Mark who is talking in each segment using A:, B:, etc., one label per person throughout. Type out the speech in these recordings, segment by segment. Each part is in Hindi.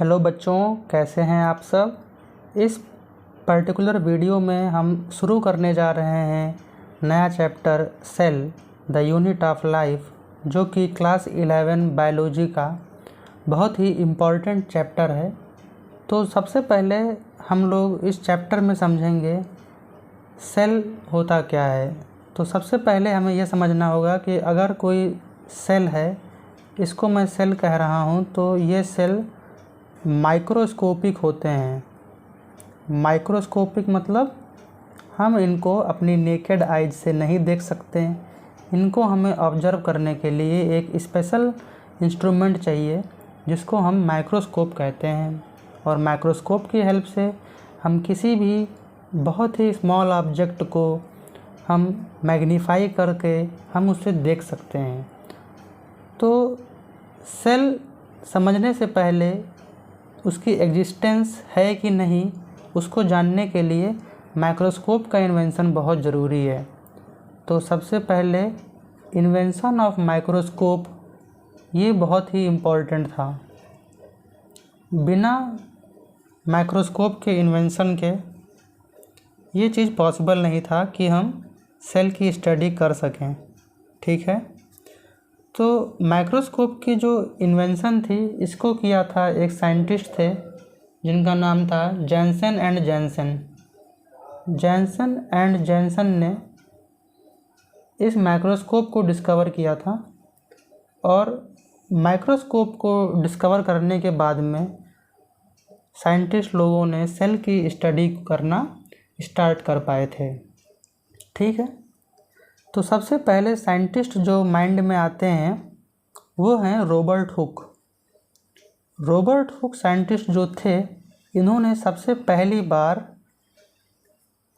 A: हेलो बच्चों, कैसे हैं आप सब। इस पर्टिकुलर वीडियो में हम शुरू करने जा रहे हैं नया chapter cell the unit of life, जो कि क्लास 11 बायोलॉजी का बहुत ही इम्पॉर्टेंट चैप्टर है। तो सबसे पहले हम लोग इस चैप्टर में समझेंगे सेल होता क्या है। तो सबसे पहले हमें यह समझना होगा कि अगर कोई सेल है, इसको मैं सेल कह रहा हूँ, तो ये सेल माइक्रोस्कोपिक होते हैं। माइक्रोस्कोपिक मतलब हम इनको अपनी नेकेड आइज से नहीं देख सकते। इनको हमें ऑब्जर्व करने के लिए एक स्पेशल इंस्ट्रूमेंट चाहिए, जिसको हम माइक्रोस्कोप कहते हैं। और माइक्रोस्कोप की हेल्प से हम किसी भी बहुत ही स्मॉल ऑब्जेक्ट को हम मैग्नीफाई करके हम उसे देख सकते हैं। तो सेल समझने से पहले उसकी एग्जिस्टेंस है कि नहीं, उसको जानने के लिए माइक्रोस्कोप का इन्वेंशन बहुत ज़रूरी है। तो सबसे पहले इन्वेंशन ऑफ माइक्रोस्कोप ये बहुत ही इम्पोर्टेंट था। बिना माइक्रोस्कोप के इन्वेंशन के ये चीज़ पॉसिबल नहीं था कि हम सेल की स्टडी कर सकें। ठीक है, तो माइक्रोस्कोप की जो इन्वेंशन थी, इसको किया था एक साइंटिस्ट थे जिनका नाम था Jansen and Jansen. Jansen and Jansen ने इस माइक्रोस्कोप को डिस्कवर किया था। और माइक्रोस्कोप को डिस्कवर करने के बाद में साइंटिस्ट लोगों ने सेल की स्टडी करना स्टार्ट कर पाए थे। ठीक है, तो सबसे पहले साइंटिस्ट जो माइंड में आते हैं वो हैं Robert Hooke. Robert Hooke scientist जो थे, इन्होंने सबसे पहली बार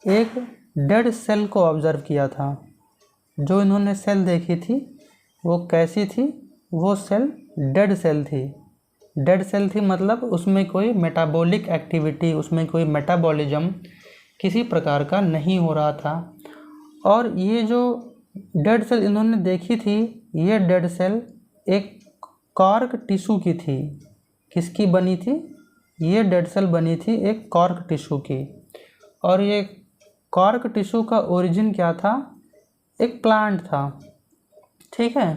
A: एक डेड सेल को ऑब्जर्व किया था। जो इन्होंने सेल देखी थी वो कैसी थी? वो सेल डेड सेल थी। डेड सेल थी मतलब उसमें कोई मेटाबॉलिक एक्टिविटी, उसमें कोई मेटाबॉलिज्म किसी प्रकार का नहीं हो रहा था। और ये जो डेड सेल इन्होंने देखी थी, ये डेड सेल एक कॉर्क टिश्यू की थी। किसकी बनी थी? ये डेड सेल बनी थी एक कॉर्क टिश्यू की। और ये कॉर्क टिश्यू का ओरिजिन क्या था? एक प्लांट था। ठीक है,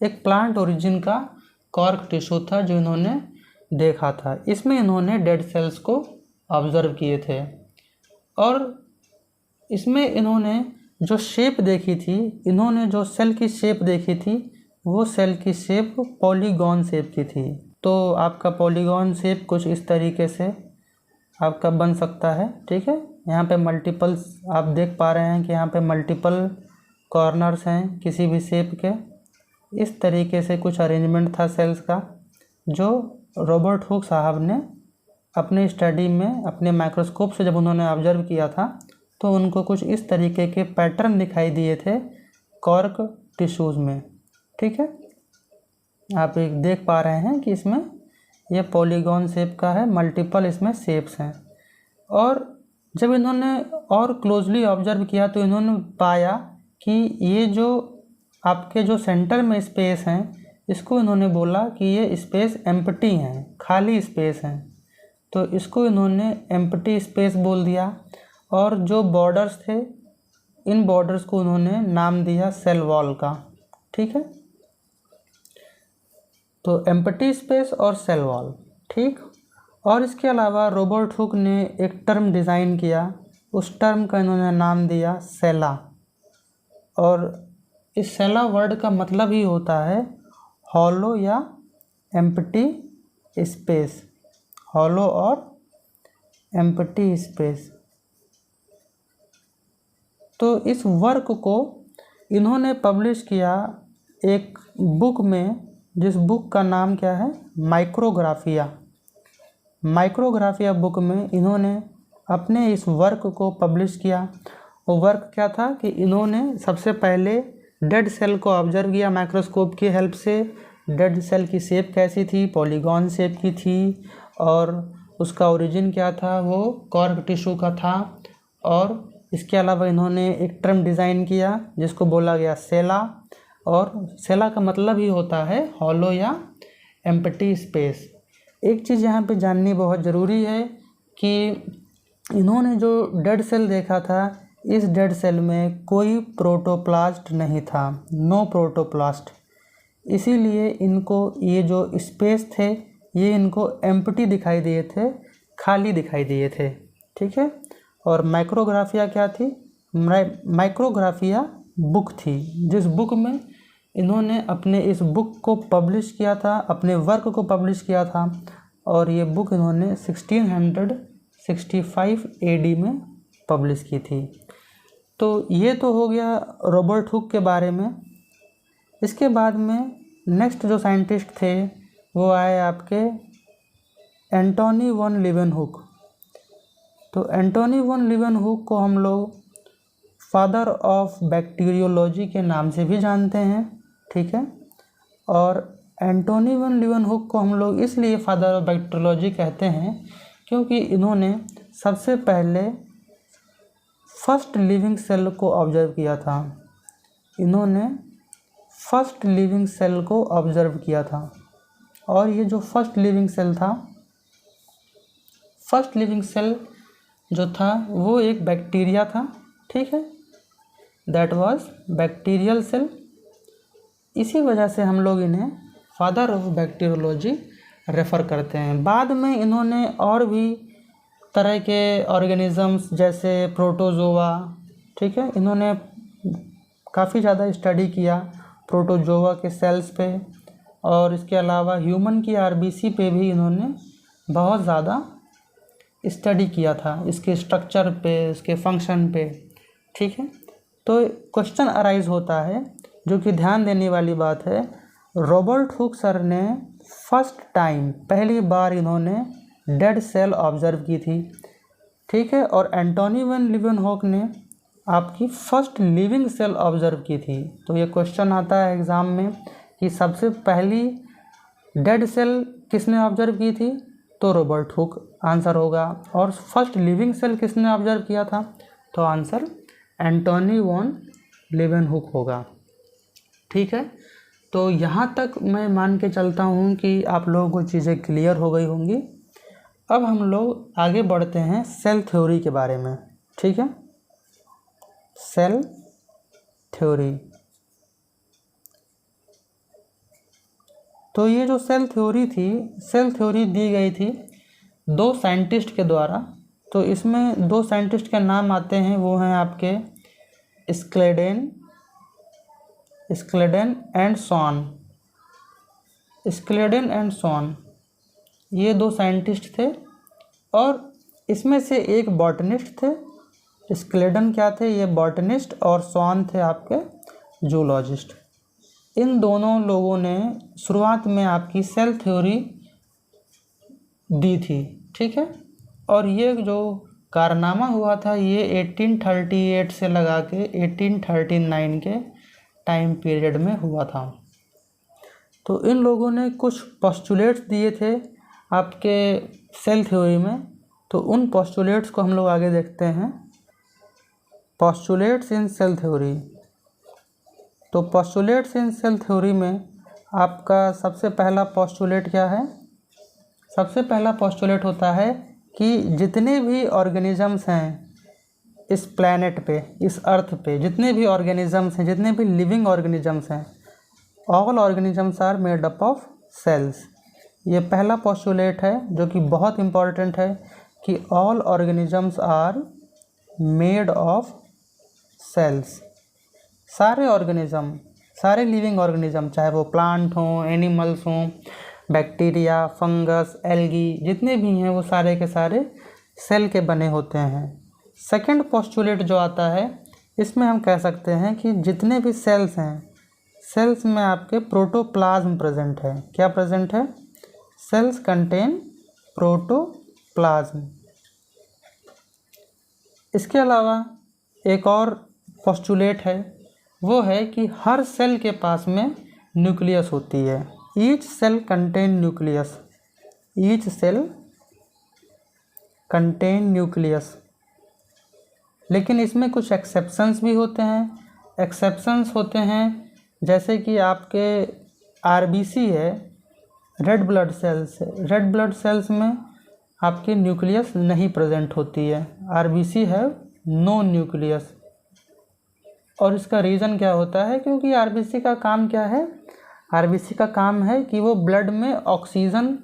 A: एक प्लांट ओरिजिन का कॉर्क टिश्यू था जो इन्होंने देखा था। इसमें इन्होंने डेड सेल्स को ऑब्जर्व किए थे। और इसमें इन्होंने जो शेप देखी थी, इन्होंने जो सेल की शेप देखी थी, वो सेल की शेप पॉलीगॉन शेप की थी। तो आपका पॉलीगॉन शेप कुछ इस तरीके से आपका बन सकता है। ठीक है, यहाँ पे मल्टीपल्स आप देख पा रहे हैं कि यहाँ पे मल्टीपल कॉर्नर्स हैं किसी भी शेप के। इस तरीके से कुछ अरेंजमेंट था सेल्स का, जो रॉबर्ट हुक साहब ने अपने स्टडी में अपने माइक्रोस्कोप से जब उन्होंने ऑब्जर्व किया था, तो उनको कुछ इस तरीके के पैटर्न दिखाई दिए थे कॉर्क टिश्यूज़ में। ठीक है, आप एक देख पा रहे हैं कि इसमें यह पॉलीगॉन शेप का है, मल्टीपल इसमें शेप्स हैं। और जब इन्होंने और क्लोजली ऑब्जर्व किया तो इन्होंने पाया कि ये जो आपके जो सेंटर में स्पेस हैं, इसको इन्होंने बोला कि ये स्पेस एम्प्टी हैं, खाली स्पेस हैं। तो इसको इन्होंने एम्प्टी स्पेस बोल दिया। और जो बॉर्डर्स थे, इन बॉर्डर्स को उन्होंने नाम दिया सेल वॉल का। ठीक है, तो एम्प्टी स्पेस और सेल वॉल। ठीक, और इसके अलावा रॉबर्ट हुक ने एक टर्म डिज़ाइन किया। उस टर्म का इन्होंने नाम दिया सेला। और इस सेला वर्ड का मतलब ही होता है हॉलो या एम्प्टी स्पेस। हॉलो और एम्प्टी स्पेस। तो इस वर्क को इन्होंने पब्लिश किया एक बुक में, जिस बुक का नाम क्या है? माइक्रोग्राफिया। माइक्रोग्राफिया बुक में इन्होंने अपने इस वर्क को पब्लिश किया। वो वर्क क्या था कि इन्होंने सबसे पहले डेड सेल को ऑब्जर्व किया माइक्रोस्कोप की हेल्प से। डेड सेल की शेप कैसी थी? पॉलीगॉन शेप की थी। और उसका ओरिजिन क्या था? वो कॉर्क टिश्यू का था। और इसके अलावा इन्होंने एक टर्म डिज़ाइन किया जिसको बोला गया सेला। और सेला का मतलब ही होता है हॉलो या एम्प्टी स्पेस। एक चीज़ यहाँ पे जाननी बहुत ज़रूरी है कि इन्होंने जो डेड सेल देखा था, इस डेड सेल में कोई प्रोटोप्लास्ट नहीं था, नो प्रोटोप्लास्ट। इसीलिए इनको ये जो स्पेस थे ये इनको एम्प्टी दिखाई दिए थे, खाली दिखाई दिए थे, ठीक है। और माइक्रोग्राफिया क्या थी? माइक्रोग्राफिया बुक थी, जिस बुक में इन्होंने अपने इस बुक को पब्लिश किया था, अपने वर्क को पब्लिश किया था, और ये बुक इन्होंने 1665 AD में पब्लिश की थी। तो ये तो हो गया रॉबर्ट हुक के बारे में। इसके बाद में नेक्स्ट जो साइंटिस्ट थे वो आए आपके एंटोनी वन लीवेनहुक। तो एंटोनी वन लीवेनहुक को हम लोग फादर ऑफ बैक्टीरियोलॉजी के नाम से भी जानते हैं, ठीक है। और एंटोनी वन लीवेनहुक को हम लोग इसलिए फादर ऑफ बैक्टीरियोलॉजी कहते हैं क्योंकि इन्होंने सबसे पहले फर्स्ट लिविंग सेल को ऑब्जर्व किया था। इन्होंने फर्स्ट लिविंग सेल को ऑब्जर्व किया था, और ये जो फर्स्ट लिविंग सेल था, फर्स्ट लिविंग सेल जो था वो एक बैक्टीरिया था, ठीक है। That was bacterial cell. इसी वजह से हम लोग इन्हें फादर ऑफ बैक्टीरियोलॉजी रेफ़र करते हैं। बाद में इन्होंने और भी तरह के ऑर्गेनिज़म्स जैसे प्रोटोजोआ, ठीक है, इन्होंने काफ़ी ज़्यादा स्टडी किया प्रोटोजोआ के सेल्स पे, और इसके अलावा ह्यूमन की RBC पे भी इन्होंने बहुत ज़्यादा स्टडी किया था, इसके स्ट्रक्चर पे, इसके फंक्शन पे, ठीक है। तो क्वेश्चन अराइज होता है जो कि ध्यान देने वाली बात है। रॉबर्ट हुक सर ने फर्स्ट टाइम, पहली बार इन्होंने डेड सेल ऑब्जर्व की थी, ठीक है। और एंटोनी वन लीवेनहुक ने आपकी फर्स्ट लिविंग सेल ऑब्जर्व की थी। तो ये क्वेश्चन आता है एग्ज़ाम में कि सबसे पहली डेड सेल किसने ऑब्जर्व की थी? तो रॉबर्ट हुक आंसर होगा। और फर्स्ट लिविंग सेल किसने ऑब्जर्व किया था? तो आंसर एंटोनी वन लीवेनहुक होगा, ठीक है। तो यहाँ तक मैं मान के चलता हूँ कि आप लोगों को चीज़ें क्लियर हो गई होंगी। अब हम लोग आगे बढ़ते हैं सेल थ्योरी के बारे में, ठीक है। Cell theory. तो ये जो सेल थ्योरी थी, सेल थ्योरी दी गई थी दो साइंटिस्ट के द्वारा। तो इसमें दो साइंटिस्ट के नाम आते हैं, वो हैं आपके स्क्लेडेन एंड सॉन। स्क्लेडेन एंड सॉन ये दो साइंटिस्ट थे, और इसमें से एक बॉटनिस्ट थे। स्क्लेडन क्या थे? ये बॉटनिस्ट, और सॉन थे आपके जूलॉजिस्ट। इन दोनों लोगों ने शुरुआत में आपकी सेल थ्योरी दी थी, ठीक है। और ये जो कारनामा हुआ था ये 1838 से लगा के 1839 के टाइम पीरियड में हुआ था। तो इन लोगों ने कुछ पोस्टुलेट्स दिए थे आपके सेल थ्योरी में। तो उन पोस्टुलेट्स को हम लोग आगे देखते हैं। पोस्टुलेट्स इन सेल थ्योरी। तो पोस्टुलेट्स इन सेल थ्योरी में आपका सबसे पहला पोस्टुलेट क्या है? सबसे पहला पोस्टुलेट होता है कि जितने भी ऑर्गेनिजम्स हैं इस प्लैनेट पे, इस अर्थ पे, जितने भी ऑर्गेनिजम्स हैं, जितने भी लिविंग ऑर्गेनिजम्स हैं, all organisms are made up of cells. ये पहला पोस्टुलेट है जो कि बहुत इम्पॉर्टेंट है कि all organisms are made of cells. सारे ऑर्गेनिज्म, सारे लिविंग ऑर्गेनिज्म, चाहे वो प्लांट हों, एनिमल्स हों, बैक्टीरिया, फंगस, एल्गी, जितने भी हैं वो सारे के सारे सेल के बने होते हैं। सेकंड पोस्टुलेट जो आता है इसमें हम कह सकते हैं कि जितने भी सेल्स हैं, सेल्स में आपके प्रोटोप्लाज्म प्रेजेंट है। क्या प्रेजेंट है? Sales contain protoplasm. इसके अलावा एक और पोस्टुलेट है, वो है कि हर सेल के पास में न्यूक्लियस होती है। Each cell contain nucleus. Each cell contain nucleus. लेकिन इसमें कुछ एक्सेप्शंस भी होते हैं। एक्सेप्शंस होते हैं जैसे कि आपके RBC है, रेड ब्लड सेल्स में आपके न्यूक्लियस नहीं प्रेजेंट होती है। आरबीसी है नो न्यूक्लियस। और इसका रीज़न क्या होता है? क्योंकि आरबीसी का काम क्या है? आरबीसी का काम है कि वो ब्लड में ऑक्सीजन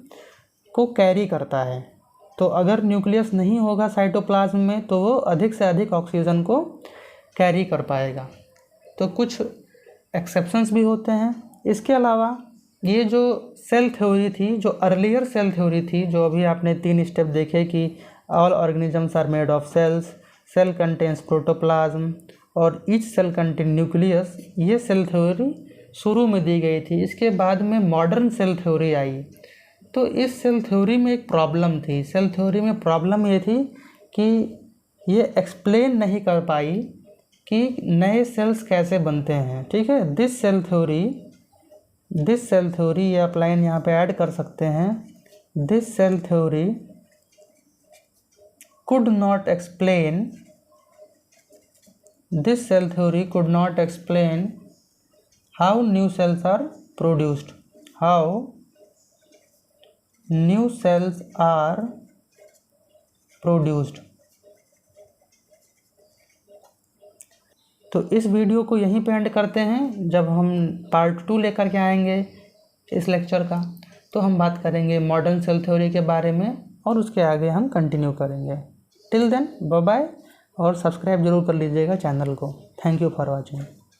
A: को कैरी करता है। तो अगर न्यूक्लियस नहीं होगा साइटोप्लाज्म में तो वो अधिक से अधिक ऑक्सीजन को कैरी कर पाएगा। तो कुछ एक्सेप्शंस भी होते हैं। इसके अलावा ये जो सेल थ्योरी थी, जो अर्लियर सेल थ्योरी थी, जो अभी आपने 3 स्टेप देखे कि all organisms are made of cells, cell contains protoplasm और ईच सेल कंटेन न्यूक्लियस, ये सेल थ्योरी शुरू में दी गई थी। इसके बाद में मॉडर्न सेल थ्योरी आई। तो इस सेल थ्योरी में एक प्रॉब्लम थी। सेल थ्योरी में प्रॉब्लम ये थी कि ये एक्सप्लेन नहीं कर पाई कि नए सेल्स कैसे बनते हैं। ठीक है, दिस सेल थ्योरी ये आप लाइन यहाँ पे ऐड कर सकते हैं। This cell theory could not explain how new cells are produced, तो इस वीडियो को यहीं पे एंड करते हैं। जब हम पार्ट 2 लेकर के आएंगे इस लेक्चर का, तो हम बात करेंगे मॉडर्न सेल थ्योरी के बारे में और उसके आगे हम कंटिन्यू करेंगे। टिल देन बाय बाय, और सब्सक्राइब जरूर कर लीजिएगा चैनल को। Thank you for watching.